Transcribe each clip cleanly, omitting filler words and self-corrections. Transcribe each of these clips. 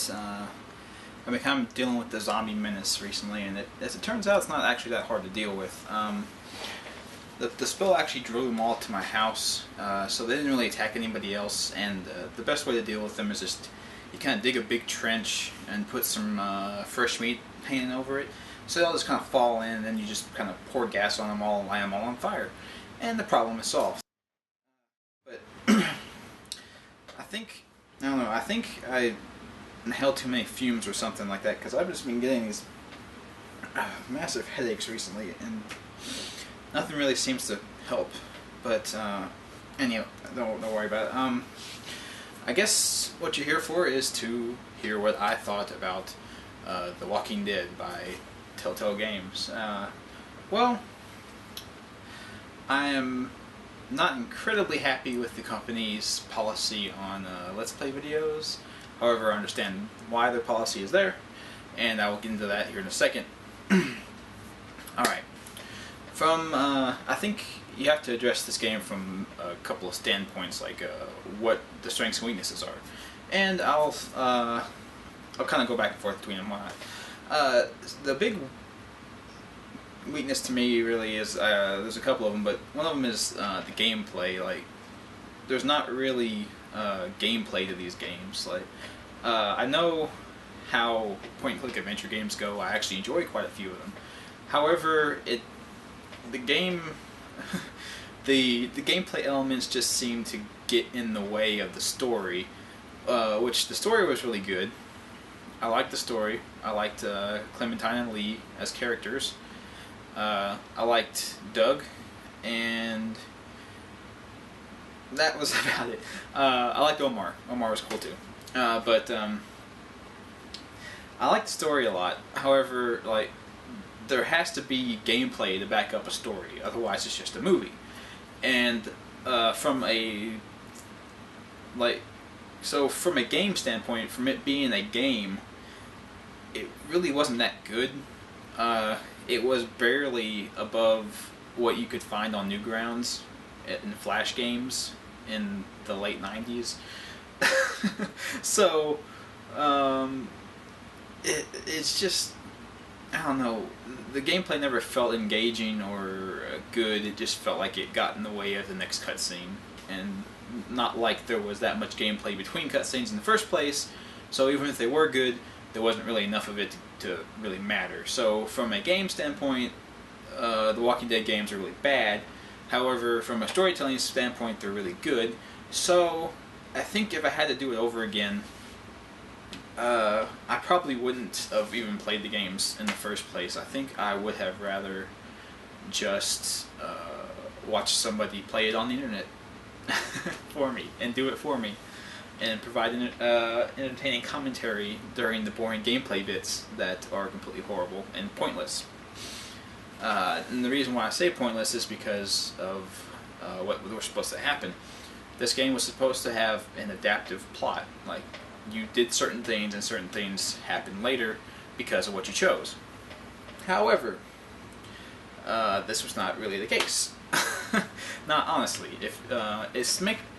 that I've been kind of dealing with the zombie menace recently, and as it turns out, it's not actually that hard to deal with. The spell actually drew them all to my house, so they didn't really attack anybody else, and the best way to deal with them is just you kind of dig a big trench and put some fresh meat painted over it, so they'll just kind of fall in, and then you just kind of pour gas on them all and light them all on fire, and the problem is solved. But I think I inhaled too many fumes or something like that, because I've just been getting these massive headaches recently, and nothing really seems to help. But anyway, don't worry about it. I guess what you're here for is to hear what I thought about The Walking Dead by Telltale Games. Well, I am not incredibly happy with the company's policy on Let's Play videos. However, I understand why their policy is there, and I will get into that here in a second. Alright. I think you have to address this game from a couple of standpoints, like what the strengths and weaknesses are. And I'll kind of go back and forth between them. The big weakness to me really is, there's a couple of them, but one of them is the gameplay. Like, there's not really gameplay to these games. Like, I know how point-and-click adventure games go. I actually enjoy quite a few of them. However, the gameplay elements just seem to get in the way of the story, which the story was really good. I liked the story. I liked Clementine and Lee as characters. I liked Doug, and that was about it. I liked Omar. Omar was cool too. But I liked the story a lot. However, like, there has to be gameplay to back up a story. Otherwise, it's just a movie. And from a game standpoint, from it being a game, it really wasn't that good. It was barely above what you could find on Newgrounds in Flash games in the late 90s. So, it's just, I don't know, the gameplay never felt engaging or good. It just felt like it got in the way of the next cutscene, and not like there was that much gameplay between cutscenes in the first place, so even if they were good, there wasn't really enough of it to really matter. So from a game standpoint, the Walking Dead games are really bad. However, from a storytelling standpoint, they're really good. So I think if I had to do it over again, I probably wouldn't have even played the games in the first place. I think I would have rather just watch somebody play it on the internet for me, and do it for me, and provide an entertaining commentary during the boring gameplay bits that are completely horrible and pointless. And the reason why I say pointless is because of what was supposed to happen. This game was supposed to have an adaptive plot. Like, you did certain things, and certain things happened later because of what you chose. However, this was not really the case. Not honestly.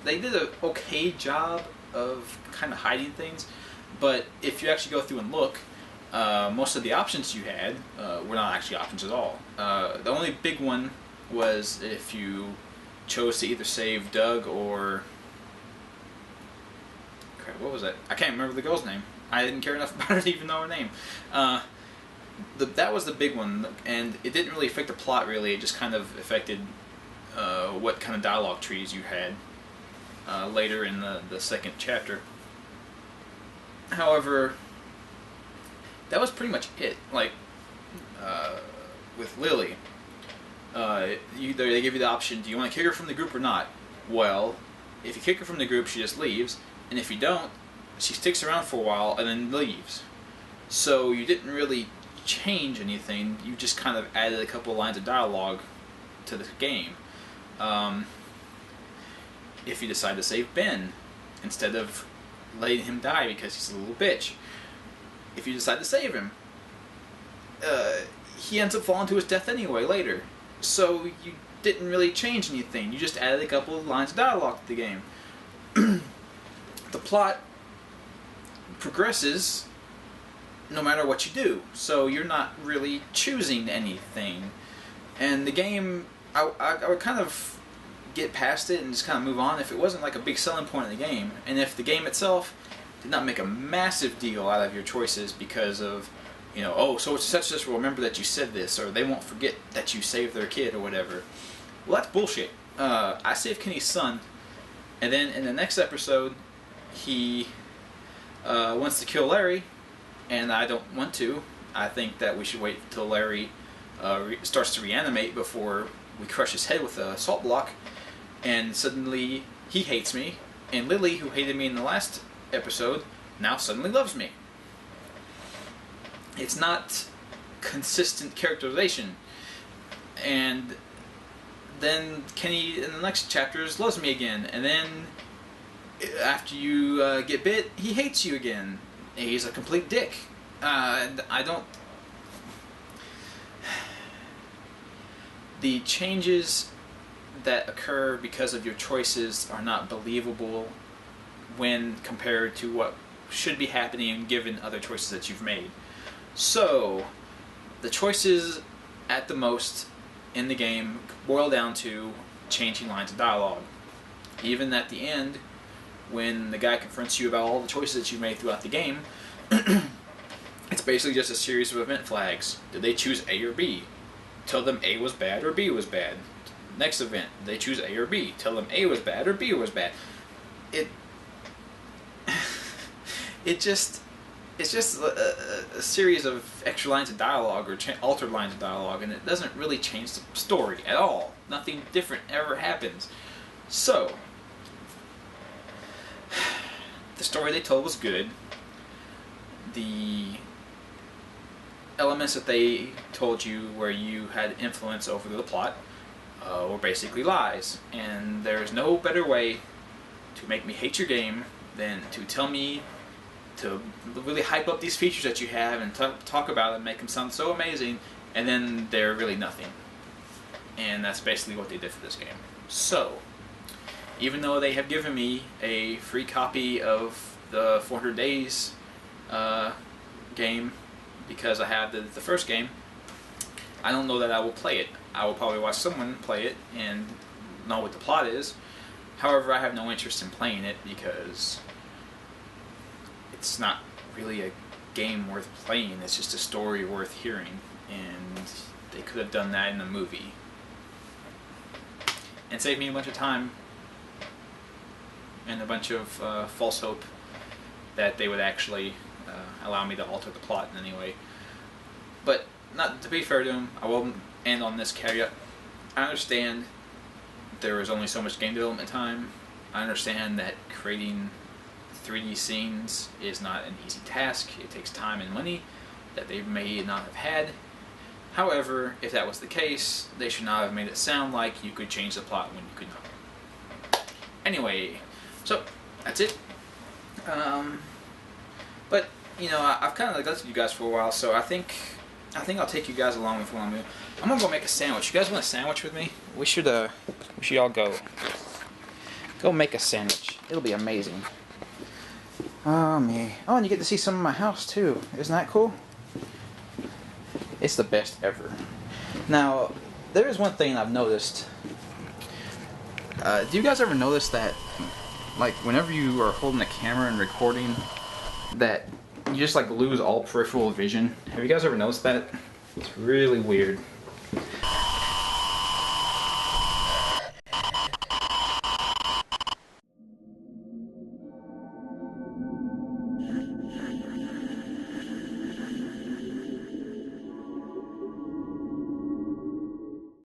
They did an okay job of kind of hiding things, but if you actually go through and look, most of the options you had were not actually options at all. The only big one was if you chose to either save Doug or... Crap, what was that? I can't remember the girl's name. I didn't care enough about it to even know her name. That was the big one, and it didn't really affect the plot really. It just kind of affected what kind of dialogue trees you had later in the second chapter. However, that was pretty much it. Like, with Lily, they give you the option, do you want to kick her from the group or not? Well, if you kick her from the group, she just leaves, and if you don't, she sticks around for a while and then leaves. So you didn't really change anything, you just kind of added a couple lines of dialogue to the game. If you decide to save Ben, instead of letting him die because he's a little bitch, if you decide to save him, he ends up falling to his death anyway later. So you didn't really change anything, you just added a couple of lines of dialogue to the game. The plot progresses no matter what you do. So you're not really choosing anything. And the game, I would kind of get past it and just kind of move on if it wasn't like a big selling point in the game. And if the game itself did not make a massive deal out of your choices because of, you know, oh, so such and such will remember that you said this, or they won't forget that you saved their kid, or whatever. Well, that's bullshit. I saved Kenny's son, and then in the next episode, he wants to kill Larry, and I don't want to. I think that we should wait until Larry starts to reanimate before we crush his head with a salt block, and suddenly he hates me, and Lily, who hated me in the last episode, now suddenly loves me. It's not consistent characterization. And then Kenny in the next chapters loves me again, and then after you get bit, he hates you again. He's a complete dick. And I don't... The changes that occur because of your choices are not believable when compared to what should be happening given other choices that you've made. So, the choices at the most in the game boil down to changing lines of dialogue. Even at the end, when the guy confronts you about all the choices that you've made throughout the game, it's basically just a series of event flags. Did they choose A or B? Tell them A was bad or B was bad. Next event, they choose A or B. Tell them A was bad or B was bad. It's just a series of extra lines of dialogue or altered lines of dialogue, and it doesn't really change the story at all. Nothing different ever happens. So, the story they told was good. The elements that they told you where you had influence over the plot were basically lies. And there's no better way to make me hate your game than to tell me to really hype up these features that you have and talk about them, make them sound so amazing, and then they're really nothing. And that's basically what they did for this game. So, even though they have given me a free copy of the 400 Days game, because I have the first game, I don't know that I will play it. I will probably watch someone play it and know what the plot is. However, I have no interest in playing it because it's not really a game worth playing. It's just a story worth hearing, and they could have done that in a movie and saved me a bunch of time and a bunch of false hope that they would actually allow me to alter the plot in any way. But not to be fair to them, I will end on this caveat. I understand there is only so much game development time. I understand that creating 3D scenes is not an easy task. It takes time and money that they may not have had. However, if that was the case, they should not have made it sound like you could change the plot when you could not. Anyway, so that's it. But you know, I've kind of neglected you guys for a while, so I think I'll take you guys along with what I'm doing. I'm gonna go make a sandwich. You guys want a sandwich with me? We should all go make a sandwich. It'll be amazing. Oh, me. Oh, and you get to see some of my house, too. Isn't that cool? It's the best ever. Now, there is one thing I've noticed. Do you guys ever notice that, like, whenever you are holding the camera and recording, that you just, like, lose all peripheral vision? Have you guys ever noticed that? It's really weird.